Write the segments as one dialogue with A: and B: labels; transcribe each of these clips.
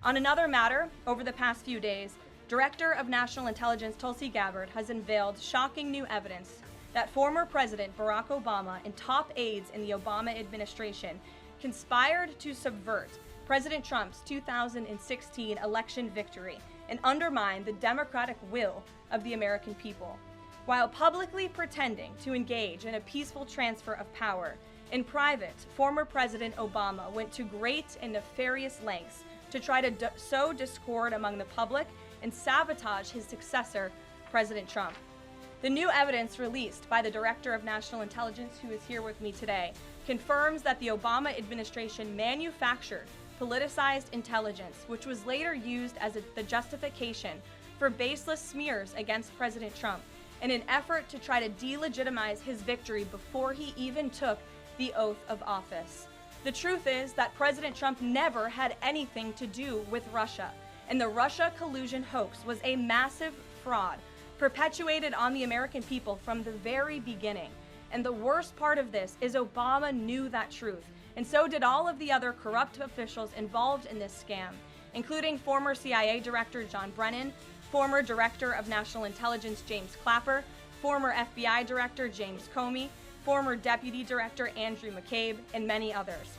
A: On another matter, over the past few days, Director of National Intelligence Tulsi Gabbard has unveiled shocking new evidence that former President Barack Obama and top aides in the Obama administration conspired to subvert President Trump's 2016 election victory and undermine the democratic will of the American people. While publicly pretending to engage in a peaceful transfer of power, in private, former President Obama went to great and nefarious lengths to try to sow discord among the public and sabotage his successor, President Trump. The new evidence released by the Director of National Intelligence, who is here with me today, confirms that the Obama administration manufactured politicized intelligence, which was later used as the justification for baseless smears against President Trump in an effort to try to delegitimize his victory before he even took the oath of office. The truth is that President Trump never had anything to do with Russia, and the Russia collusion hoax was a massive fraud perpetuated on the American people from the very beginning. And the worst part of this is Obama knew that truth, and so did all of the other corrupt officials involved in this scam, including former CIA Director John Brennan, former Director of National Intelligence James Clapper, former FBI Director James Comey, former Deputy Director Andrew McCabe, and many others.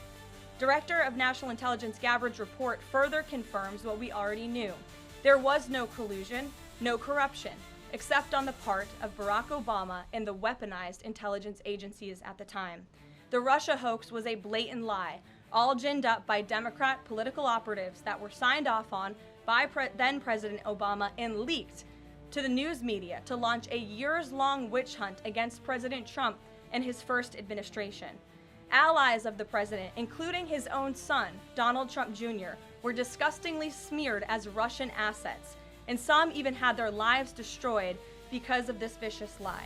A: Director of National Intelligence Gabbard's report further confirms what we already knew. There was no collusion, no corruption, except on the part of Barack Obama and the weaponized intelligence agencies at the time. The Russia hoax was a blatant lie, all ginned up by Democrat political operatives that were signed off on by then President Obama and leaked to the news media to launch a years-long witch hunt against President Trump and his first administration. Allies of the president, including his own son, Donald Trump Jr., were disgustingly smeared as Russian assets, and some even had their lives destroyed because of this vicious lie.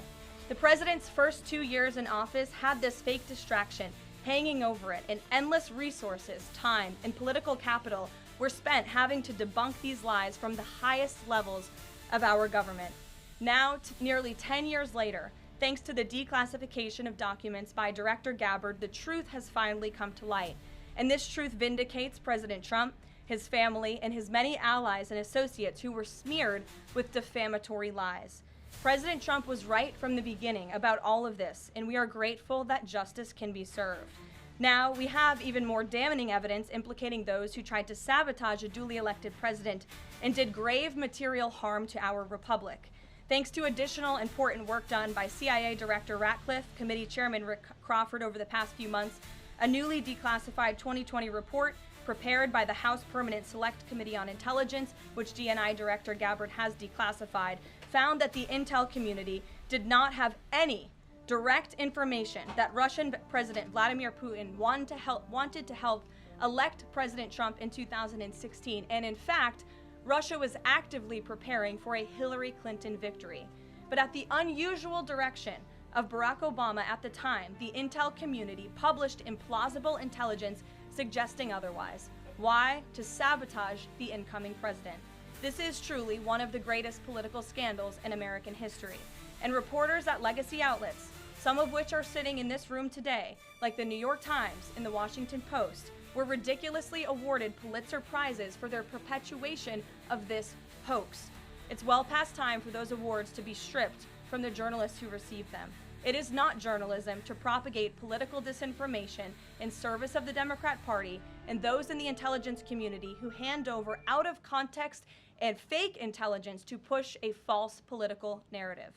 A: The president's first 2 years in office had this fake distraction hanging over it, and endless resources, time, and political capital were spent having to debunk these lies from the highest levels of our government. Now, nearly 10 years later, thanks to the declassification of documents by Director Gabbard, the truth has finally come to light. And this truth vindicates President Trump, his family, and his many allies and associates who were smeared with defamatory lies. President Trump was right from the beginning about all of this, and we are grateful that justice can be served. Now, we have even more damning evidence implicating those who tried to sabotage a duly elected president and did grave material harm to our republic. Thanks to additional important work done by CIA Director Ratcliffe, Committee Chairman Rick Crawford over the past few months, a newly declassified 2020 report prepared by the House Permanent Select Committee on Intelligence, which DNI Director Gabbard has declassified, found that the intel community did not have any direct information that Russian President Vladimir Putin wanted to help elect President Trump in 2016, and in fact, Russia was actively preparing for a Hillary Clinton victory. But at the unusual direction of Barack Obama at the time, the intel community published implausible intelligence suggesting otherwise. Why? To sabotage the incoming president. This is truly one of the greatest political scandals in American history. And reporters at legacy outlets, some of which are sitting in this room today, like the New York Times and the Washington Post, were ridiculously awarded Pulitzer Prizes for their perpetuation of this hoax. It's well past time for those awards to be stripped from the journalists who received them. It is not journalism to propagate political disinformation in service of the Democrat Party and those in the intelligence community who hand over out of context and fake intelligence to push a false political narrative.